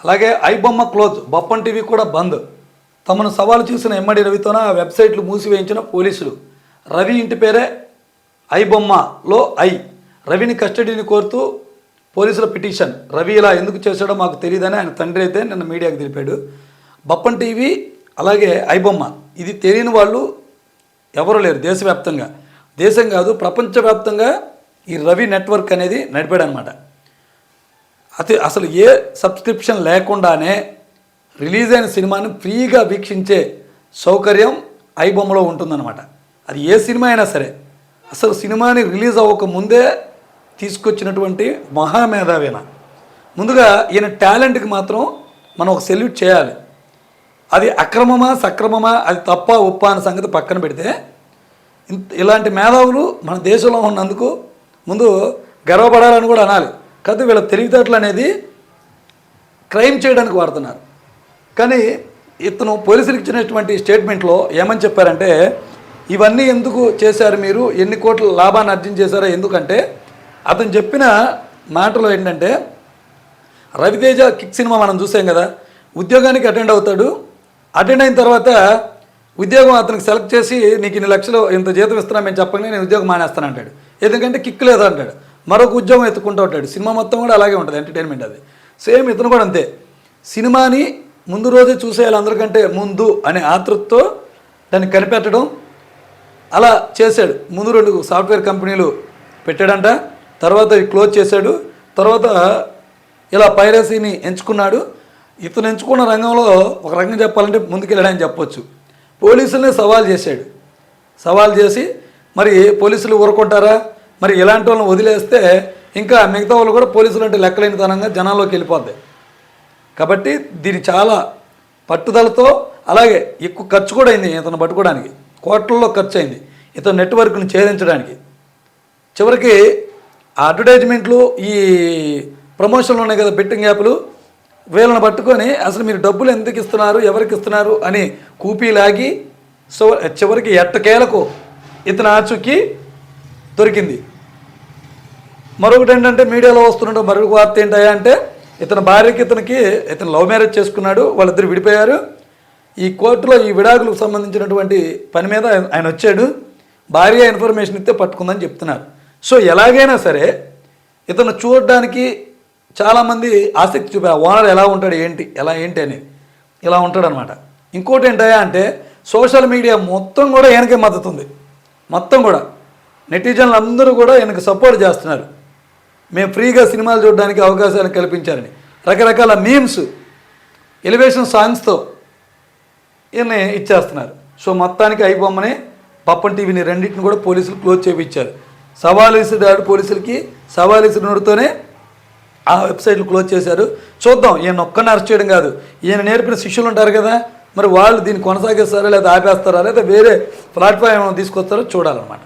అలాగే iBomma close, బప్పన్ TV కూడా బంద్. తమను సవాలు చూసిన ఎమ్మడి రవితోన ఆ వెబ్సైట్లు మూసివేయించిన పోలీసులు. రవి ఇంటి పేరే ఐబొమ్మలో రవిని కస్టడీని కోరుతూ పోలీసుల పిటిషన్. రవి ఇలా ఎందుకు చేశాడో మాకు తెలియదని ఆయన తండ్రి అయితే నిన్న మీడియాకు తెలిపాడు. బప్పన్ టీవీ అలాగే ఐబొమ్మ ఇది తెలియని వాళ్ళు ఎవరు లేరు దేశవ్యాప్తంగా. దేశం కాదు ప్రపంచవ్యాప్తంగా ఈ రవి నెట్వర్క్ అనేది నడిపాడు అనమాట. అసలు ఏ సబ్స్క్రిప్షన్ లేకుండానే రిలీజ్ అయిన సినిమాని ఫ్రీగా వీక్షించే సౌకర్యం ఐబొమ్మలో ఉంటుందన్నమాట. అది ఏ సినిమా అయినా సరే. అసలు సినిమాని రిలీజ్ అవ్వక ముందే తీసుకొచ్చినటువంటి మహామేధావిన. ముందుగా ఈయన టాలెంట్కి మాత్రం మనం ఒక సెల్యూట్ చేయాలి. అది అక్రమమా సక్రమమా, అది తప్ప ఉప్ప అనే సంగతి పక్కన పెడితే ఇలాంటి మేధావులు మన దేశంలో ఉన్నందుకు ముందు గర్వపడాలని కూడా అనాలి. కాదు వీళ్ళ తెలివితేటలు అనేది క్రైమ్ చేయడానికి వాడుతున్నారు. కానీ ఇతను పోలీసులకు ఇచ్చినటువంటి స్టేట్మెంట్లో ఏమని చెప్పారంటే, ఇవన్నీ ఎందుకు చేశారు మీరు, ఎన్ని కోట్ల లాభాన్ని ఆర్జించేశారో ఎందుకంటే, అతను చెప్పిన మాటలో ఏంటంటే, రవితేజ కిక్ సినిమా మనం చూసాం కదా, ఉద్యోగానికి అటెండ్ అవుతాడు. అటెండ్ అయిన తర్వాత ఉద్యోగం అతనికి సెలెక్ట్ చేసి నీకు ఇన్ని లక్షలు ఇంత జీతం ఇస్తున్నా మేము చెప్పగానే నేను ఉద్యోగం మానేస్తాను అంటాడు. ఎందుకంటే కిక్ లేదు అంటాడు. మరొక ఉద్యోగం ఎత్తుకుంటూ ఉంటాడు. సినిమా మొత్తం కూడా అలాగే ఉంటుంది, ఎంటర్టైన్మెంట్ అది. సేమ్ ఇతను కూడా అంతే. సినిమాని ముందు రోజే చూసేయాలి అందరికంటే ముందు అనే ఆతృతతో దాన్ని కనిపెట్టడం అలా చేశాడు. ముందు 2 సాఫ్ట్వేర్ కంపెనీలు పెట్టాడంట. తర్వాత క్లోజ్ చేశాడు. తర్వాత ఇలా పైరసీని ఎంచుకున్నాడు. ఇతను ఎంచుకున్న రంగంలో ఒక రంగం చెప్పాలంటే ముందుకెళ్ళాడని చెప్పొచ్చు. పోలీసులనే సవాల్ చేశాడు. సవాల్ చేసి మరి పోలీసులు ఊరుకుంటారా, మరి ఇలాంటి వాళ్ళని వదిలేస్తే ఇంకా మిగతా వాళ్ళు కూడా పోలీసులు అంటే లెక్కలేనితనంగా జనాల్లోకి వెళ్ళిపోద్ది. కాబట్టి దీన్ని చాలా పట్టుదలతో, అలాగే ఎక్కువ ఖర్చు కూడా అయింది ఇతను పట్టుకోవడానికి. కోట్లలో ఖర్చు అయింది ఇతను నెట్వర్క్ని ఛేదించడానికి. చివరికి ఆ అడ్వర్టైజ్మెంట్లు, ఈ ప్రమోషన్లు ఉన్నాయి కదా బెట్టింగ్ యాప్లు, వీళ్ళని పట్టుకొని అసలు మీరు డబ్బులు ఎందుకు ఇస్తున్నారు, ఎవరికి ఇస్తున్నారు అని కూపీలాగి చివరికి ఎట్టకేలకు ఇతను ఆచూకీ దొరికింది. మరొకటి ఏంటంటే మీడియాలో వస్తున్న మరొక వార్త ఏంటంటే అంటే, ఇతని భార్యకి ఇతను లవ్ మ్యారేజ్ చేసుకున్నాడు. వాళ్ళిద్దరు విడిపోయారు. ఈ కోర్టులో ఈ విడాకులకు సంబంధించినటువంటి పని మీద ఆయన వచ్చాడు. భార్య ఇన్ఫర్మేషన్ ఇస్తే పట్టుకుందని చెప్తున్నారు. సో ఎలాగైనా సరే ఇతను చూడడానికి చాలామంది ఆసక్తి చూపారు. ఓనర్ ఎలా ఉంటాడు, ఏంటి అనేది ఇలా ఉంటాడనమాట. ఇంకోటి ఏంటయ్యా అంటే, సోషల్ మీడియా మొత్తం కూడా ఈయనకే మద్దతు ఉంది. మొత్తం కూడా నెటిజన్లు అందరూ కూడా ఈయనకు సపోర్ట్ చేస్తున్నారు. మేము ఫ్రీగా సినిమాలు చూడడానికి అవకాశాలు కల్పించారని రకరకాల మీమ్స్, ఎలివేషన్ సాంగ్స్తో ఈయన ఇచ్చేస్తున్నారు. సో మొత్తానికి ఐబొమ్మని, బప్పన్ టీవీని రెండింటిని కూడా పోలీసులు క్లోజ్ చేయించారు. సవాలు విసిరాడు పోలీసులకి. సవాలు విసిరినోడితోనే ఆ వెబ్సైట్లు క్లోజ్ చేశారు. చూద్దాం, ఈయన ఒక్కడిని అరెస్ట్ చేయడం కాదు, ఈయన నేర్పిన శిష్యులు ఉంటారు కదా, మరి వాళ్ళు దీన్ని కొనసాగిస్తారా లేదా ఆపేస్తారా లేదా వేరే ప్లాట్ఫామ్ ఏమైనా తీసుకొస్తారో చూడాలన్నమాట.